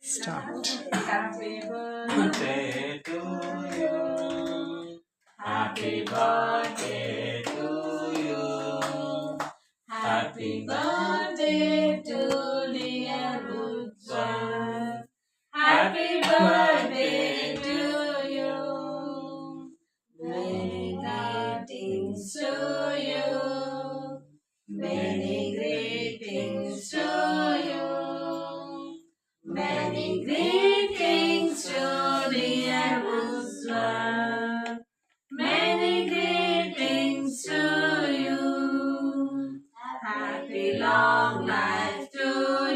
Start. Happy birthday to you. Happy birthday to you. Happy birthday to dear Rudra. Happy birthday to you. Many greetings to you. Many greetings to you. Many greetings to dear Rudra. Many greetings to you. Happy long life to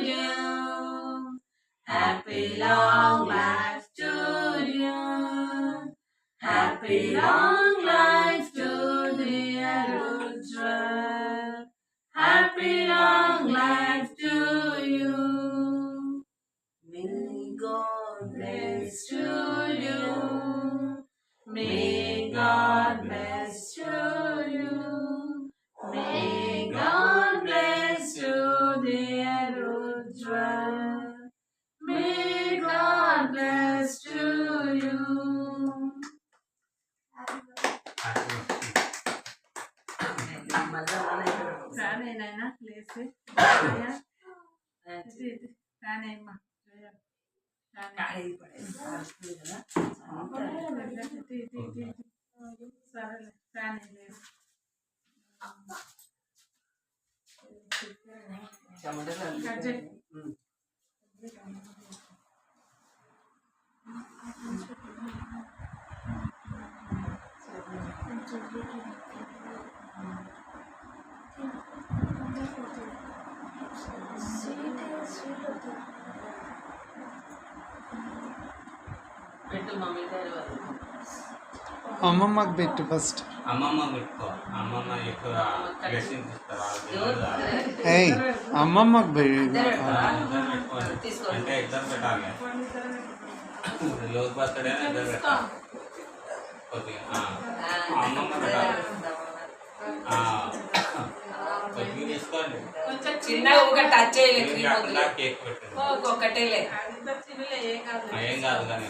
you. Happy long life to you. Happy long life to dear Rudra. Happy long life to you. May God bless to you. May God bless to you. May God bless you, dear Rudra. May God bless to you. అమ్మమ్మకి పెట్టు first. అమ్మమ్మ పెట్టుకో. అమ్మమ్మ ఎక్కువ blessings ఇస్తారు. ఏయ్ అమ్మమ్మకి పెట్టు. అంటే ఎగ్జామ్ పెట్టాలి. రోజు బర్త్డే ఇద్దరు పెట్టాలి. కొద్దిగా అమ్మమ్మ పెట్టాలి. కొద్దిగా తీసుకోండి. చిన్నగా ఒక టచ్ చేయలేదు. కేక్ పెట్టండి. ఒకటే ఏం కాదు కానీ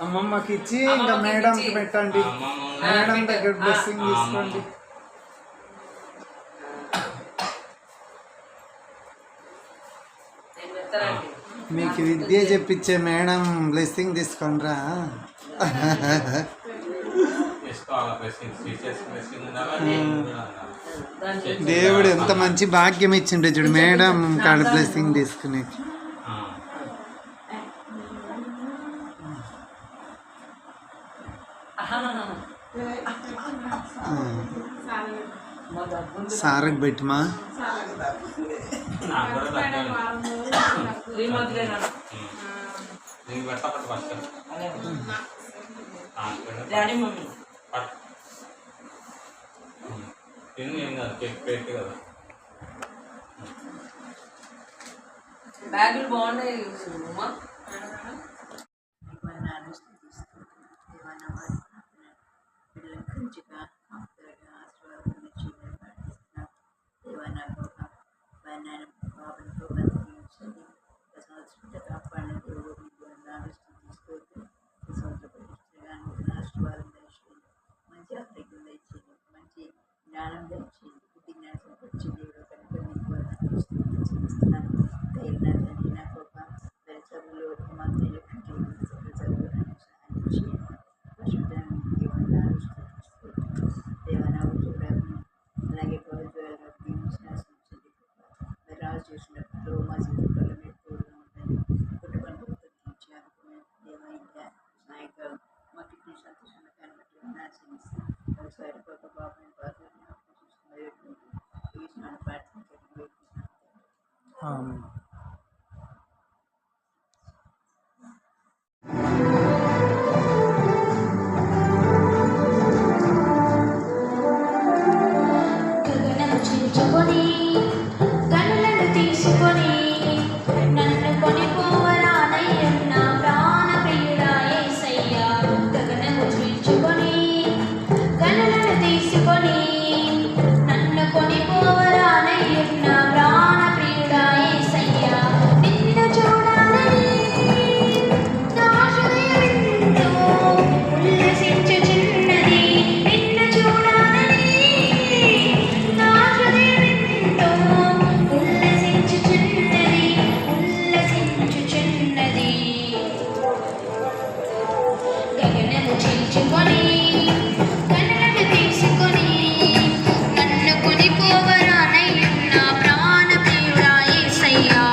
అమ్మమ్మకి ఇచ్చి ఇంకా మేడంకి పెట్టండి. మేడం దగ్గర బ్లెస్సింగ్ తీసుకోండి. మీకు విద్య చెప్పించే మేడం బ్లెస్సింగ్ తీసుకోండిరా. దేవుడు ఎంత మంచి భాగ్యం ఇచ్చిండే చూడు మేడం కాడ బ్లెస్సింగ్ తీసుకునే. సార్కి పెట్టమా. బ్యాగులు బాగున్నాయి. గగనము చీల్చుకొని కనులను తీసుకొని నన్ను కొనిపోవరానయ్యున్న ప్రాణ ప్రియుడా యేసయ్యా.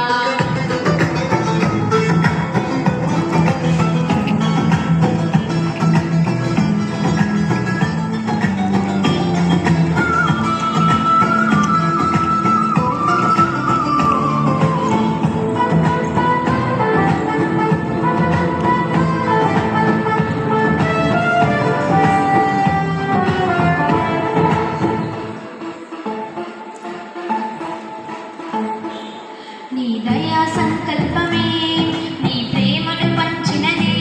నీ దయా సంకల్పమే నీ ప్రేమను పంచినది,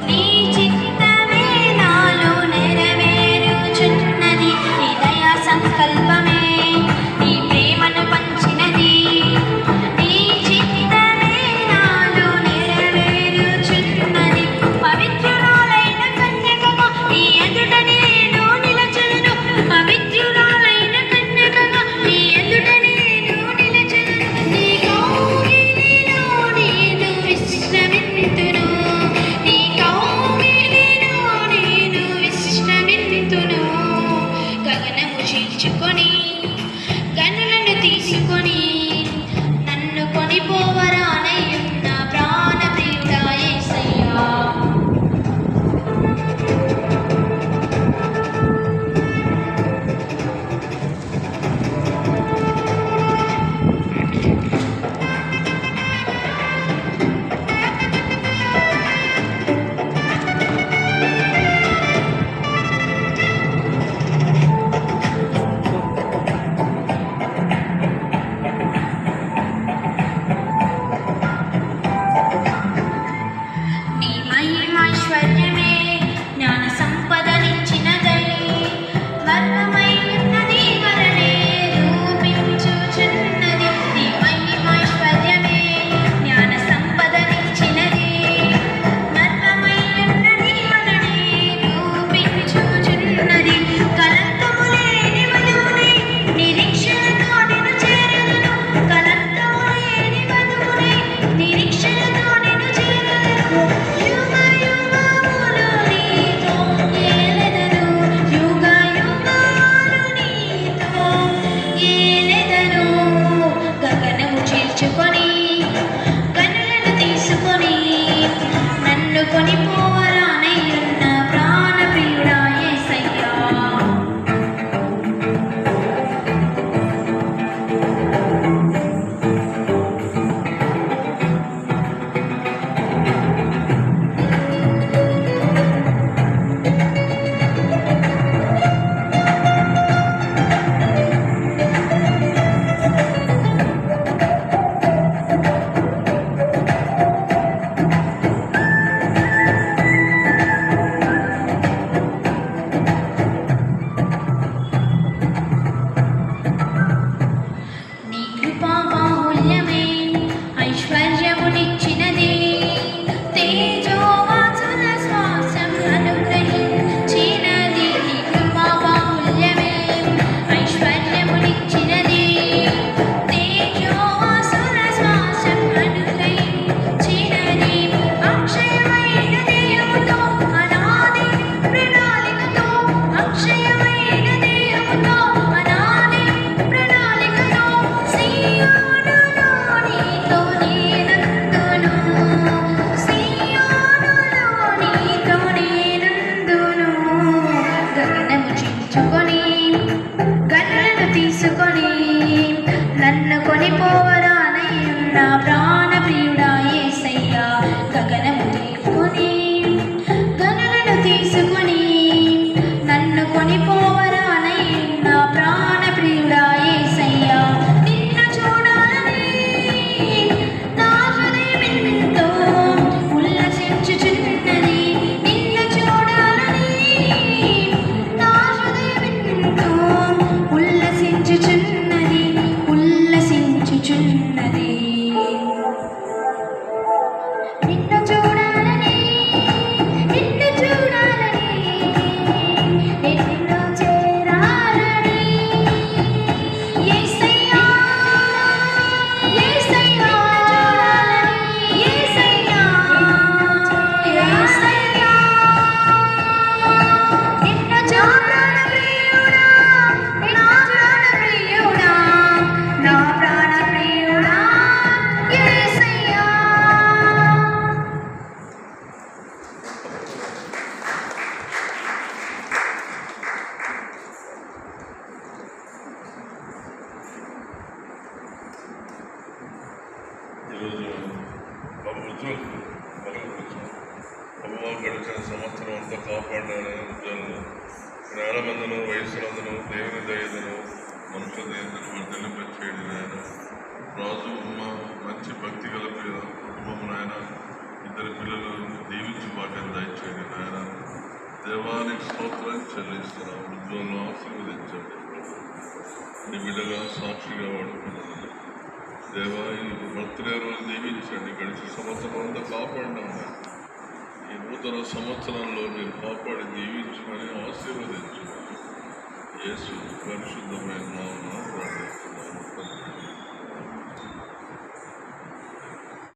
నీ చిత్తమే నాలో నెరవేరుచున్నది. నీ దయా సంకల్పమే నీ ప్రేమను పంచినది, నీ చిత్తమే నాలో నెరవేరుచున్నది. పవిత్రురాలైన కన్యకగా నీ ఎదుట నేను నిలచెదను, పవిత్రురాలైన కన్యకగా నీ ఎదుట నేను నిలచెదను. నీ కౌగిలిలో నేను విశ్రమింతును, నీ కౌగిలిలో నేను విశ్రమింతును. గగనము చీల్చుకొని గనులను తీసుకొని నన్ను కొనిపోవరానయ్యున్న ప్రాణ ప్రియుడా యేసయ్యా. నీ మహిమైశ్వర్యమే జ్ఞాన సంపదనిచ్చినదై, మర్మమై ఉన్నది వలనే రూపించుచున్నది. నీ మహిమైశ్వర్యమే జ్ఞాన సంపదనిచ్చినది, మర్మమై ఉన్నది వలనే రూపించుచున్నది. కలంకము లేని వధువునై నిరీక్షణతో నిన్ను చేరెదను, కలంకము లేని వధువునై నిరీక్షణతో నిన్ను చేరెదను. యుగ యుగములు నీతో ఏలెదను, యుగ యుగాలు నీతో ఏలెదను. గగనము చీల్చుకొని కనులను తీసుకొని నన్ను కొనిపోవరానయ్యున్న ప్రాణ ప్రియుడా యేసయ్యా. నీ కృపా బాహుల్యమే ఐశ్వర్యమునిచ్చినది, తేజోవాసుల శ్వాసం అనుగ్రహించినది. నీ కృపా బాహుల్యమే ఐశ్వర్యమునిచ్చినది, తేజోవాసుల శ్వాసం అనుగ్రహించినది. అక్షయమైన దేహముతో అనాది ప్రణాళికతో, అక్షయమైన దేహముతో అనాది ప్రణాళికతో సీయోనులో నీతో నేనందును, సీయోనులో నీతో నేనందును. గగనము చీల్చుకొని గనులను తీసుకొని నన్ను కొనిపోవరానయ్యున్న ప్రాణ ప్రియుడా యేసయ్యా. గగనము తీసుకొని గనులను తీసుకొని నన్ను కొనిపోవరానయ్యున్న ప్రాణ ప్రియుడా యేసయ్యా. నిన్ను చూడాలని నా హృదయమెంతో ఉల్లసించుచున్నది, నిన్ను చూడాలని నా హృదయమెంతో ఉల్లసించుచున్నది, ఉల్లసించుచున్నది. నిన్ను చూడాలని, నిన్ను చూడాలని, నిన్ను సంవత్సరం అంతా కాపాడినాను ఉద్యోగంలో జ్ఞానమందును వయసునందును దేవుని దయదను మనుషుల దయదను వర్ధలింపచేయండి నాయన. రాజు మంచి భక్తి గల కుటుంబం నాయన. ఇద్దరు పిల్లలు దీవించి భాగ్యం దయచేయండి నాయన. దేవానికి స్తోత్రం చెల్లిస్తున్నాం. ఉద్యోగంలో ఆశీర్వదించండి. నీ బిడ్డగా సాక్షిగా వాడుకున్నాను దేవా. ఈ బర్త్డే రోజు దీవించండి. గడిచిన సంవత్సరం అంతా కాపాడినాము. ఈ నూతన సంవత్సరంలో మీరు కాపాడి దీవించమని ఆశీర్వదించమని యేసు పరిశుద్ధమైన నామమున ప్రార్థిస్తున్నాను.